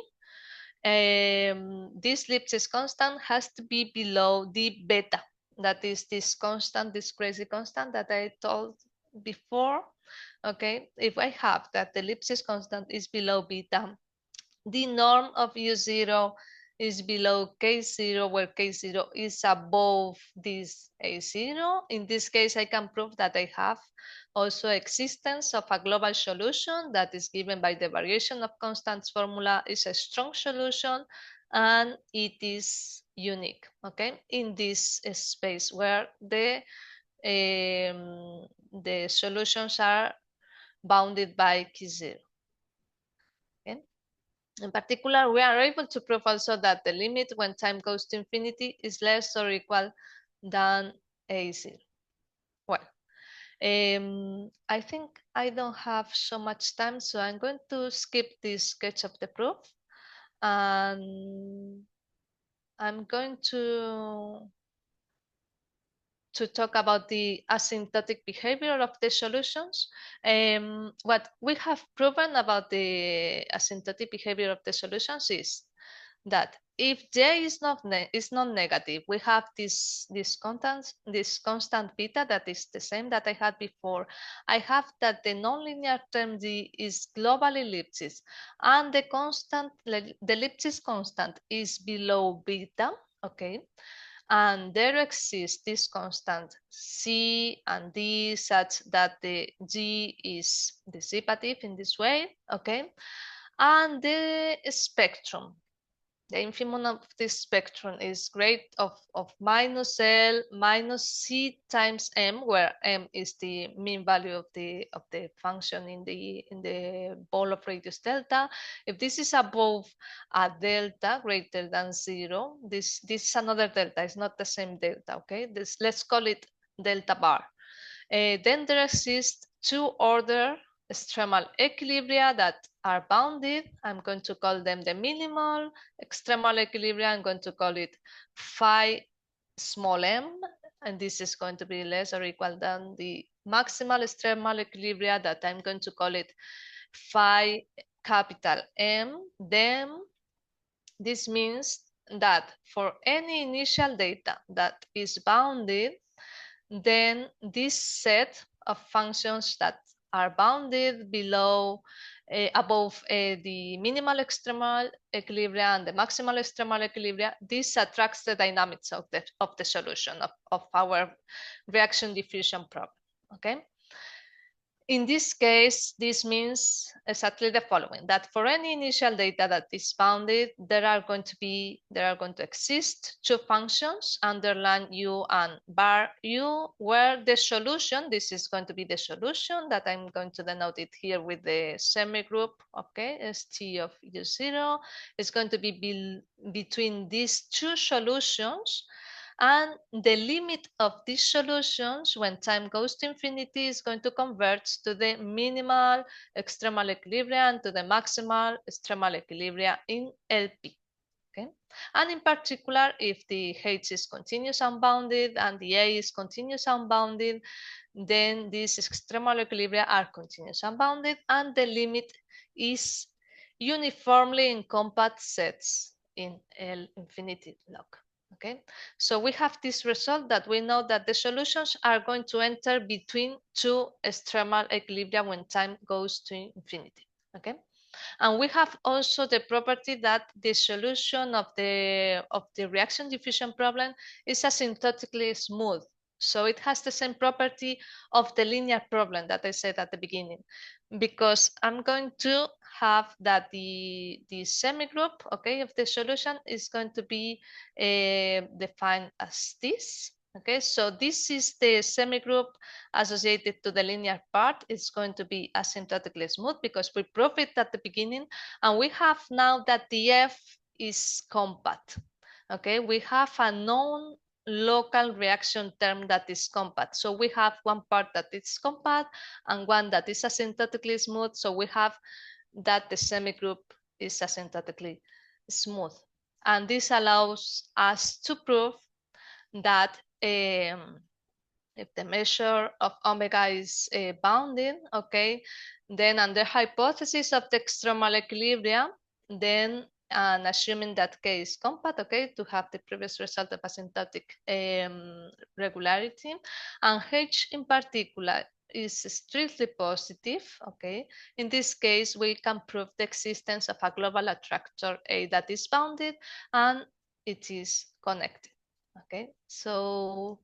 this Lipschitz constant has to be below the beta. That is this constant, this crazy constant that I told before. Okay, if I have that the Lipschitz constant is below beta, the norm of U0 is below K0, where K0 is above this A0. In this case, I can prove that I have also existence of a global solution that is given by the variation of constants formula is a strong solution, and it is unique, okay, in this space where the solutions are bounded by K0. Okay? In particular, we are able to prove also that the limit when time goes to infinity is less or equal than A0. Well, I think I don't have so much time, so I'm going to skip this sketch of the proof, and I'm going to talk about the asymptotic behavior of the solutions. What we have proven about the asymptotic behavior of the solutions is that if J is not negative, we have this constant beta that is the same that I had before. I have that the nonlinear term G is globally Lipschitz, and the Lipschitz constant is below beta. Okay. And there exists this constant C and D such that the G is dissipative in this way, okay? And the spectrum, the infimum of this spectrum is great of minus L minus C times M, where M is the mean value of the function in the ball of radius delta. If this is above a delta greater than 0, this is another delta. It's not the same delta. Okay, let's call it delta bar. Then there exist two order extremal equilibria that are bounded. I'm going to call them the minimal extremal equilibria. I'm going to call it phi small m, and this is going to be less or equal than the maximal extremal equilibria that I'm going to call it phi capital M. Then this means that for any initial data that is bounded, then this set of functions that are bounded below, above the minimal extremal equilibria and the maximal extremal equilibria, this attracts the dynamics of the solution of our reaction diffusion problem. Okay. In this case, this means exactly the following: that for any initial data that is bounded, there are going to exist two functions, underline U and bar U, where the solution, this is going to be the solution that I'm going to denote it here with the semigroup, okay, ST of U0, is going to be between these two solutions. And the limit of these solutions when time goes to infinity is going to converge to the minimal extremal equilibria and to the maximal extremal equilibria in LP. Okay? And in particular, if the H is continuous unbounded and the A is continuous unbounded, then these extremal equilibria are continuous unbounded, and the limit is uniformly in compact sets in L infinity log. Okay, so we have this result that we know that the solutions are going to enter between two extremal equilibria when time goes to infinity. Okay, and we have also the property that the solution of the reaction diffusion problem is asymptotically smooth. So it has the same property of the linear problem that I said at the beginning, because I'm going to have that the semigroup, okay, of the solution is going to be defined as this. Okay, so this is the semigroup associated to the linear part. It's going to be asymptotically smooth because we proved it at the beginning, and we have now that the F is compact. Okay, we have a known local reaction term that is compact. So we have one part that is compact and one that is asymptotically smooth. So we have that the semigroup is asymptotically smooth. And this allows us to prove that if the measure of omega is bounded, okay, then under hypothesis of the extremal equilibria, then and assuming that K is compact, okay, to have the previous result of asymptotic regularity, and H in particular is strictly positive, okay, in this case we can prove the existence of a global attractor A that is bounded and it is connected, okay. So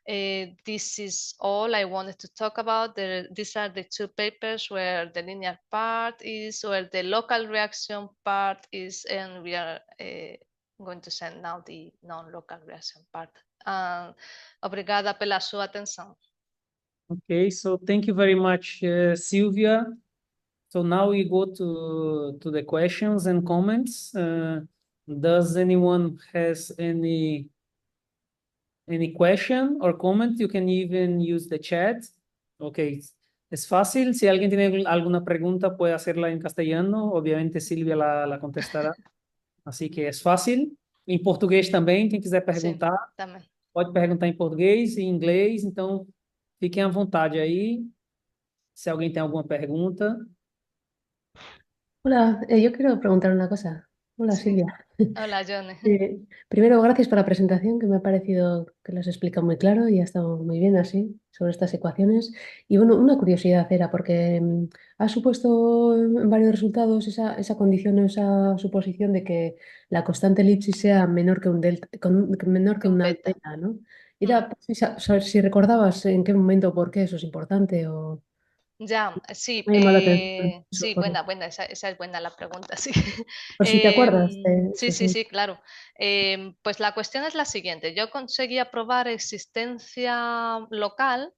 this is all I wanted to talk about. These are the two papers where the linear part is, where the local reaction part is, and we are going to send now the non-local reaction part. Obrigada pela sua atenção. Okay, so thank you very much, Silvia. So now we go to the questions and comments. Does anyone has any question or comment? You can even use the chat. Okay, es fácil. Si alguien tiene alguna pregunta, puede hacerla en castellano. Obviamente Silvia la contestará. Así que es fácil. Em português também, quem quiser perguntar, También. pode perguntar em português e em inglês. Então, fiquem à vontade aí. Si alguien tiene alguna pregunta. Hola, yo quiero preguntar una cosa. Hola, Sí. Silvia. Hola, Johnny. Primero, gracias por la presentación, que me ha parecido que lo has explicado muy claro y ha estado muy bien así sobre estas ecuaciones. Y bueno, una curiosidad era porque has supuesto en varios resultados esa condición o esa suposición de que la constante elipsis sea menor que un delta, menor que Que un una beta. beta, ¿no? Era saber si recordabas en qué momento o por qué eso es importante o Ya, sí, me ha llamado la atención. Eso, sí, buena, esa es buena la pregunta, sí. por si te acuerdas de Sí, eso, sí. claro. Pues la cuestión es la siguiente. Yo conseguía probar existencia local,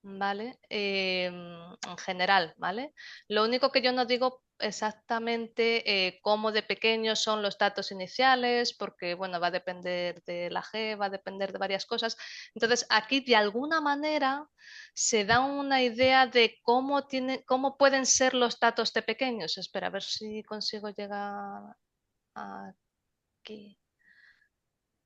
¿vale? En general, ¿vale? Lo único que yo no digo exactamente cómo de pequeños son los datos iniciales, porque, bueno, va a depender de la G, va a depender de varias cosas. Entonces, aquí de alguna manera se da una idea de cómo pueden ser los datos de pequeños. Espera, a ver si consigo llegar aquí.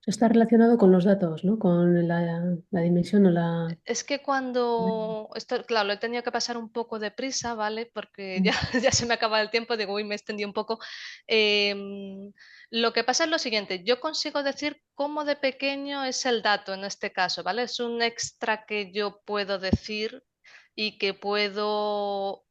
Está relacionado con los datos, ¿no? Con la dimensión o la... Es que cuando, esto, claro, lo he tenido que pasar un poco deprisa, ¿vale? Porque ya, ya se me acaba el tiempo, digo, uy, me extendí un poco. Lo que pasa es lo siguiente, yo consigo decir cómo de pequeño es el dato en este caso, ¿vale? Es un extra que yo puedo decir y que puedo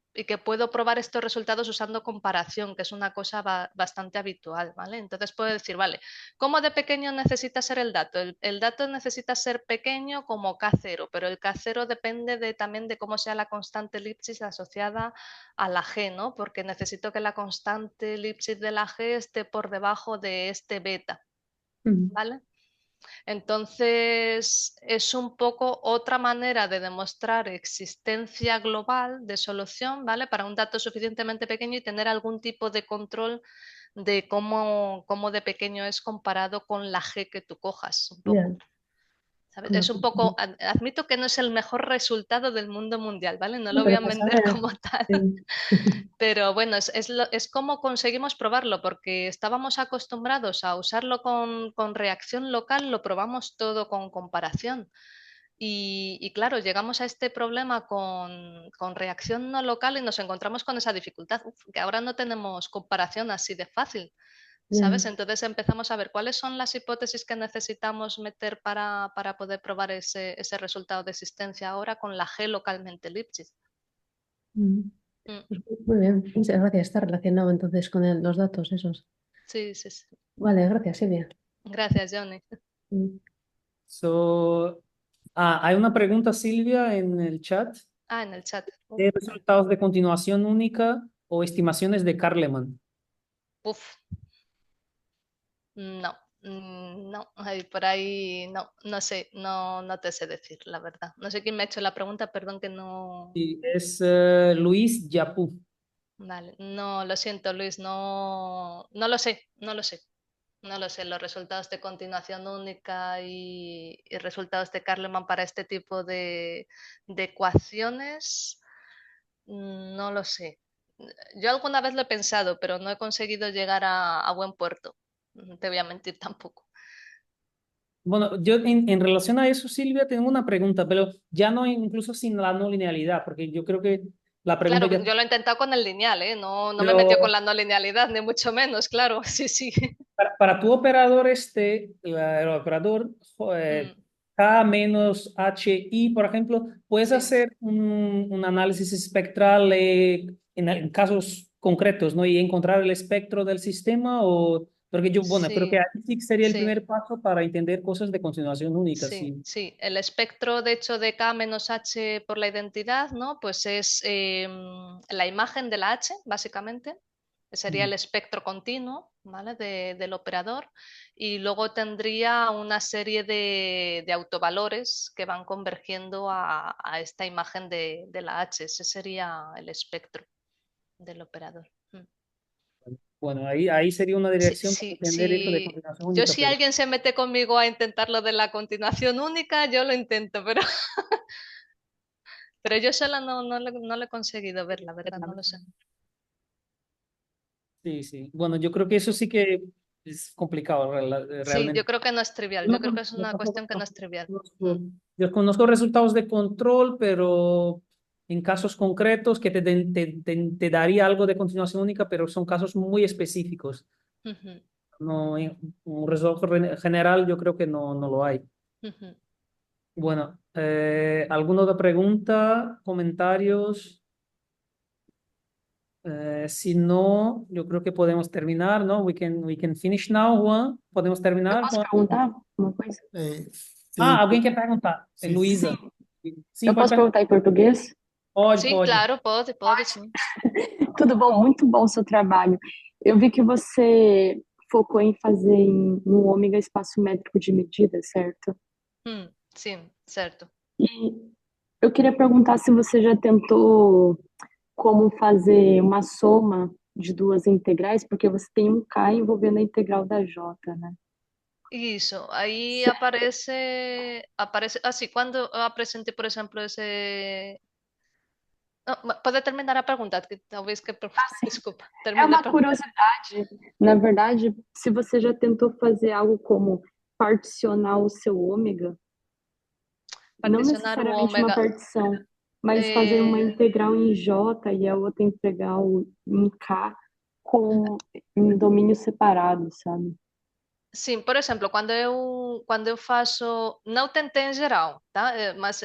probar estos resultados usando comparación, que es una cosa bastante habitual, ¿vale? Entonces puedo decir, vale, ¿cómo de pequeño necesita ser el dato? El dato necesita ser pequeño como K0, pero el K0 depende también de cómo sea la constante elipsis asociada a la G, ¿no? Porque necesito que la constante elipsis de la G esté por debajo de este beta, ¿vale? Entonces, es un poco otra manera de demostrar existencia global de solución, ¿vale? Para un dato suficientemente pequeño y tener algún tipo de control de cómo de pequeño es comparado con la G que tú cojas. Un poco, Ya, ¿sabes? Es un poco, admito que no es el mejor resultado del mundo mundial, ¿vale? No lo voy pero a para vender saber, como tal. sí. Pero bueno, es como conseguimos probarlo, porque estábamos acostumbrados a usarlo con reacción local, lo probamos todo con comparación. Y claro, llegamos a este problema con reacción no local y nos encontramos con esa dificultad, que ahora no tenemos comparación así de fácil, ¿sabes? Ya. Entonces empezamos a ver cuáles son las hipótesis que necesitamos meter para poder probar ese resultado de existencia ahora con la G localmente elipsis. Mm. Mm, Pues muy bien, muchas gracias. Está relacionado entonces con los datos esos. Sí, sí, sí. Vale, gracias, Silvia. Gracias, Johnny. Mm. So, hay una pregunta, Silvia, en el chat. En el chat. ¿De resultados de continuación única o estimaciones de Kahneman? Uf, no, no, por ahí no sé, no te sé decir, la verdad. No sé quién me ha hecho la pregunta, perdón que no. Sí, es Luis Yapú. Vale, no, lo siento, Luis, no lo sé, no lo sé. No lo sé, los resultados de continuación única y resultados de Kahneman para este tipo de ecuaciones, no lo sé. Yo alguna vez lo he pensado, pero no he conseguido llegar a buen puerto. No te voy a mentir tampoco. Bueno, yo en relación a eso, Silvia, tengo una pregunta, pero ya no incluso sin la no linealidad, porque yo creo que La pregunta Claro, que... yo lo he intentado con el lineal, ¿eh? No me he Pero metido con la no linealidad, ni mucho menos, claro, sí, sí. para tu operador el operador Mm, K menos HI, por ejemplo, ¿puedes sí, hacer un análisis espectral en casos concretos, ¿no? Y encontrar el espectro del sistema? O, porque yo, bueno, creo que sí, ahí sí que sería el sí. primer paso para entender cosas de continuación única, Sí, sí. sí. El espectro, de hecho, de K menos H por la identidad, ¿no? Pues es la imagen de la H, básicamente. Sería el espectro continuo, ¿vale? Del operador. Y luego tendría una serie de autovalores que van convergiendo a esta imagen de la H. Ese sería el espectro del operador. Mm. Bueno, ahí sería una Sí, dirección para sí, entender eso de sí. continuación Yo única, si pero alguien se mete conmigo a intentar lo de la continuación única, yo lo intento, pero yo sola no lo he conseguido ver, la verdad, no lo sé. sí, sí. Bueno, yo creo que eso sí que es complicado Sí, yo realmente. creo que no es trivial, No yo creo que con- es no una cuestión que no es trivial. Mm. conozco, yo conozco resultados de control, pero en casos concretos que te daría algo de continuación única, pero son casos muy específicos. Ujú, No, un resultado general yo creo que no lo hay. ujú. Bueno, ¿alguna otra pregunta, comentarios? Si no, yo creo que podemos terminar, ¿no? We can finish now, Juan. ¿Podemos Eu terminar, posso Juan? perguntar uma coisa? Ah, Sí, alguém quer perguntar? É sí, sí. Luísa. Sim. Sim, Eu pode posso perguntar. perguntar em português? Pode, Sí, pode. claro, pode, sim. Tudo bom, muito bom o seu trabalho. Eu vi que você focou em fazer no ômega espaço métrico de medida, certo? Sim, certo. E eu queria perguntar se você já tentou como fazer uma soma de duas integrais, porque você tem um K envolvendo a integral da J, né? Isso, aí Se- aparece assim, quando eu apresentei, por exemplo, esse... Não, pode terminar a pergunta, que talvez que... Desculpa, É termina a uma pergunta. curiosidade. Na verdade, se você já tentou fazer algo como particionar o seu ômega, não Particionar o necessariamente uma ômega. partição, mas fazer uma eh, integral em J e a outra integral em K em domínio separado, sabe? Sim, por exemplo, quando eu faço, não tentei em geral, tá? Mas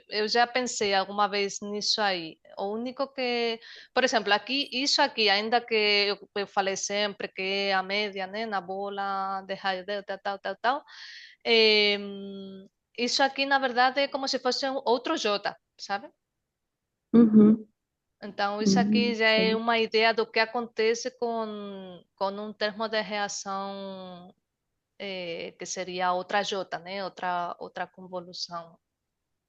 eu já pensei alguma vez nisso aí. O único que, por exemplo, aqui, isso aqui, ainda que eu falei sempre que é a média, né, na bola de Hayek, tal, eh, isso aqui, na verdade, é como se fosse outro J, sabe? Uhum, Então, isso aqui já é sei. uma ideia do que acontece com um termo de reação que seria outra J, né? Outra convolução,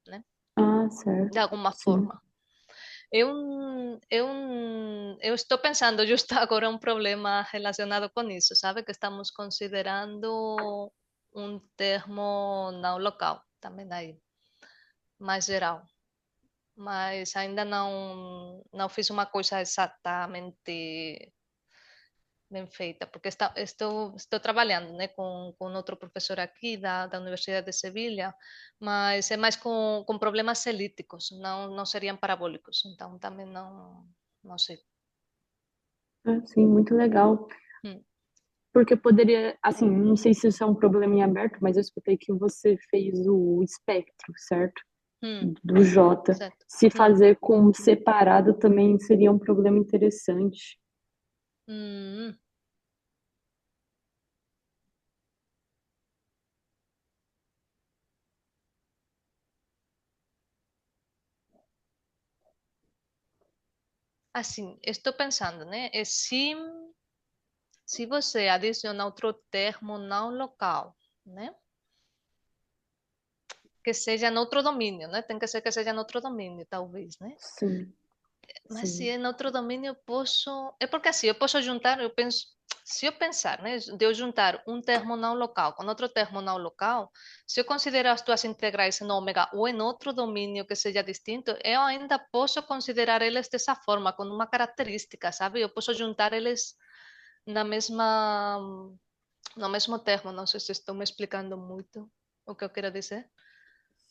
né? Ah, De certo. alguma Sim. forma. Eu estou pensando justo agora um problema relacionado com isso, sabe? Que estamos considerando um termo não local, também aí, mais geral. Mas ainda não fiz uma coisa exatamente bem feita, porque estou trabalhando, né, com outro professor aqui da Universidade de Sevilha, mas é mais com problemas celíticos, não seriam parabólicos, então também não sei. Ah, sim, muito legal. Hum, Porque poderia, assim, não sei se isso é um problema em aberto, mas eu escutei que você fez o espectro, certo? Do J. certo. Se fazer com separado também seria um problema interessante. Hum. Assim, estou pensando, né? Se você adiciona outro termo não local, né? Que seja em outro domínio, né? Tem que ser que seja em outro domínio, talvez, né? Sim, Mas se sim. é em outro domínio, eu posso. É porque assim, eu posso juntar, eu penso. Se eu pensar, né, de eu juntar um termo não local com outro termo não local, se eu considerar as duas integrais em ômega ou em outro domínio que seja distinto, eu ainda posso considerar eles dessa forma, com uma característica, sabe? Eu posso juntar eles na mesma, no mesmo termo. Não sei se estou me explicando muito o que eu quero dizer.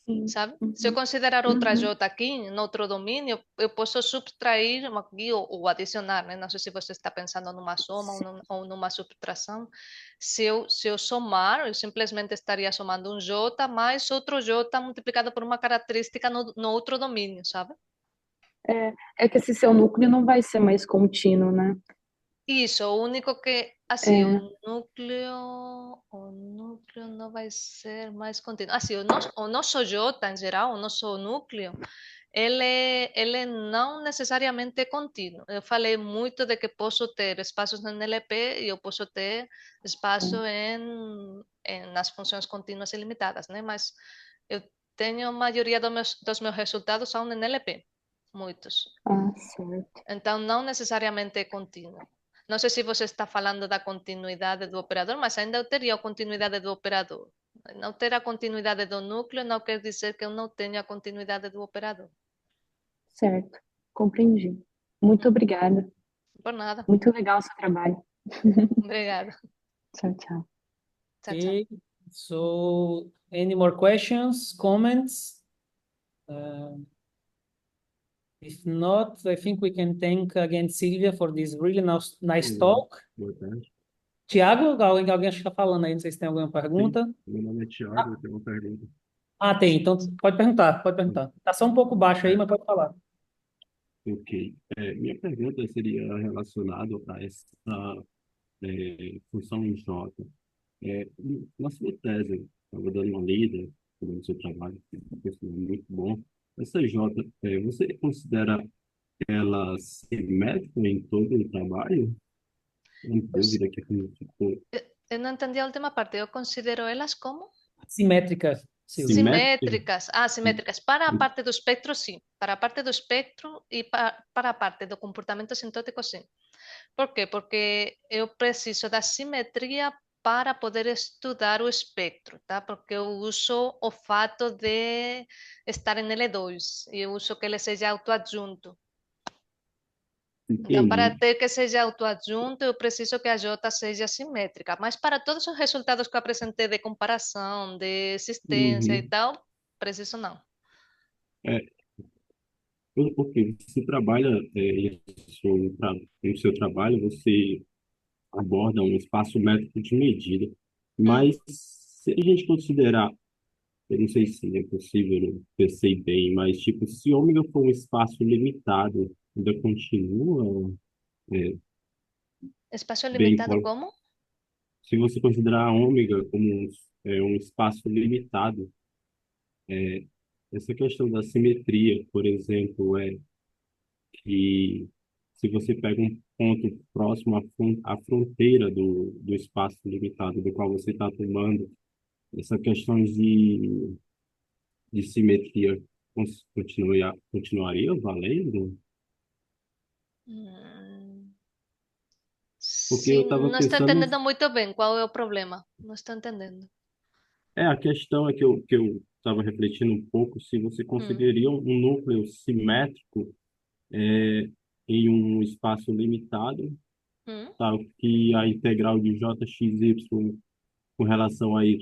Sim. sabe? Se eu considerar outra J aqui, em outro domínio, eu posso subtrair aqui ou adicionar, né? Não sei se você está pensando numa soma ou numa subtração. Se eu somar, eu simplesmente estaria somando um J mais outro J multiplicado por uma característica no outro domínio, sabe? É que esse seu núcleo não vai ser mais contínuo, né? Isso, o único que, assim, É. o núcleo não vai ser mais contínuo. Assim, o nosso J, em geral, o nosso núcleo, ele não necessariamente é contínuo. Eu falei muito de que posso ter espaços no NLP e eu posso ter espaço nas funções contínuas ilimitadas, né? Mas eu tenho a maioria dos meus resultados são no NLP, muitos. Ah, certo. Então, não necessariamente é contínuo. Não sei se você está falando da continuidade do operador, mas ainda eu teria a continuidade do operador. Não ter a continuidade do núcleo não quer dizer que eu não tenha a continuidade do operador. Certo. Compreendi. Muito obrigada. Por nada. Muito legal o seu trabalho. Obrigada. Tchau, tchau. Tchau, tchau. Okay, so any more questions, comments? If not, I think we can thank again Silvia for this really nice talk. Boa tarde. Tiago, alguém acho que está falando aí, não sei se tem alguma pergunta. Meu nome é Thiago, eu tenho uma pergunta. Ah, tem, então pode perguntar, pode perguntar. Tá só um pouco baixo aí, mas pode falar. Ok. Minha pergunta seria relacionada a essa função em J. Na sua tese, estava dando uma lida sobre o seu trabalho, que é muito bom. Essa J, você considera ela simétrica em todo o trabalho? Uma dúvida que ficou. Eu não entendi a última parte. Eu considero elas como? Simétricas, Silvia. Simétricas. Ah, simétricas. Para a parte do espectro, sim. Para a parte do espectro e para a parte do comportamento sintótico, sim. Por quê? Porque eu preciso da simetria para poder estudar o espectro, tá? Porque eu uso o fato de estar em L2 e eu uso que ele seja autoadjunto. Então, para Entendi. ter que seja autoadjunto, eu preciso que a J seja simétrica. Mas para todos os resultados que eu apresentei de comparação, de existência e Uhum. tal, preciso não. Porque você trabalha isso no seu trabalho, você aborda um espaço métrico de medida, mas se a gente considerar, eu não sei se é possível, eu não pensei bem, mas tipo, se ômega for um espaço limitado, ainda continua é, Espaço bem, limitado como? se você considerar ômega como um espaço limitado, é, essa questão da simetria, por exemplo, que se você pega um ponto próximo à fronteira do espaço limitado do qual você está tomando, essa questão de simetria continuaria valendo? Hum, Porque eu sim, estava não estou pensando, entendendo muito bem qual é o problema. Não estou entendendo. a questão é que eu estava refletindo um pouco se você Hum, consideraria um núcleo simétrico é, em um espaço limitado, hum. tá? Que a integral de jxy com relação a y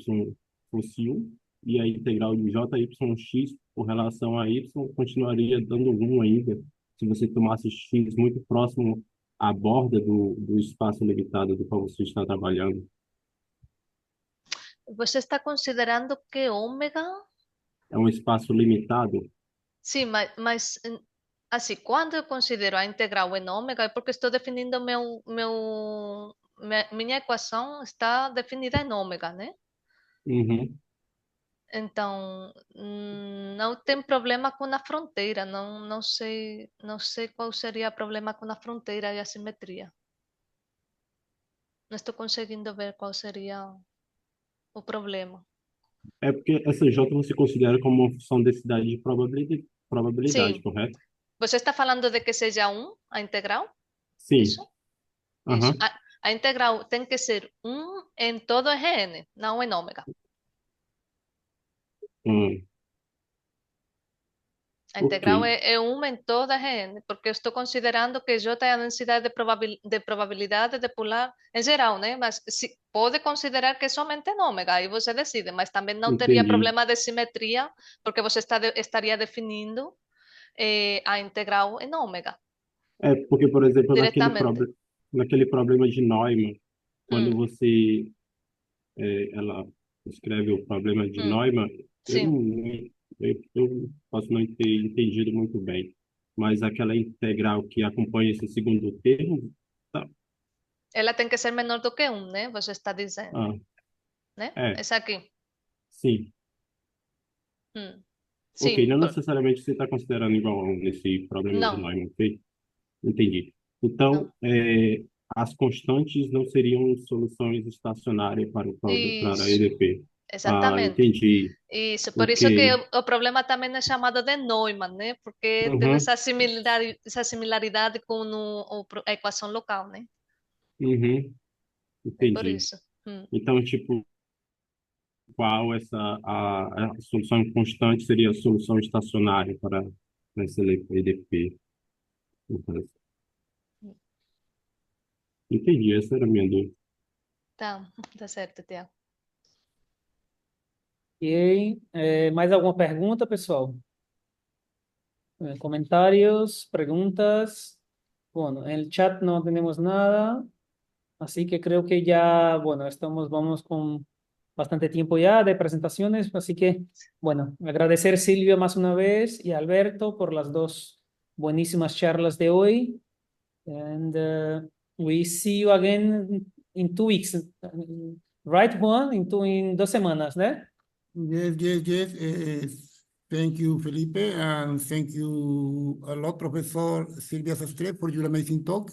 fosse 1, e a integral de jyx com relação a y continuaria dando 1 ainda, se você tomasse x muito próximo à borda do espaço limitado do qual você está trabalhando. Você está considerando que ômega? É um espaço limitado? Sim, mas assim, quando eu considero a integral em ômega é porque estou definindo minha equação está definida em ômega, né? Uhum. Então, não tem problema com a fronteira, não sei qual seria o problema com a fronteira e a simetria. Não estou conseguindo ver qual seria o problema. É porque essa j você considera como uma função de densidade de probabilidade, Sim, correto? você está falando de que seja 1 a integral? Sim. Isso? Isso. Aham. A integral tem que ser 1 em todo Rn, não em ômega. Hum. A Ok, integral é uma em toda Rn, porque eu estou considerando que J é a densidade de probabilidade de pular, em geral, né? Mas se, pode considerar que é somente em ômega, aí você decide, mas também não teria entendi. problema de simetria, porque você estaria definindo a integral em ômega É, porque, por exemplo, diretamente. naquele problema de Neumann, quando Hum, ela escreve o problema de hum, Neumann, eu sim. eu posso não ter entendido muito bem, mas aquela integral que acompanha esse segundo termo, tá, Ela tem que ser menor do que 1, né? Você está dizendo, ah, né? é, Essa aqui. sim. Hum, Ok, sim, não necessariamente você está considerando igual a um nesse problema de não, Neumann, ok? Entendi. não. Então, as constantes não seriam soluções estacionárias para a Isso, EDP. Ah, exatamente. entendi. Isso, por isso que Ok. o problema também é chamado de Neumann, né? Porque tem Uhum, essa similaridade com a equação local, né? uhum, É por entendi. isso. Então, tipo, qual a solução constante seria a solução estacionária para essa EDP? Então, entendi, essa era a minha dúvida. Tá, tá certo, Tiago. Ok. Mais alguma pergunta, pessoal? Comentarios, preguntas. Bueno, en el chat no tenemos nada, así que creo que ya, bueno, vamos con bastante tiempo ya de presentaciones, así que, bueno, agradecer Silvia más una vez y a Alberto por las dos buenísimas charlas de hoy. And we see you again in 2 weeks, right, Juan? In 2 semanas, ¿no? Yes, yes, yes. Thank you, Felipe, and thank you a lot, Professor Silvia Sastre, for your amazing talk.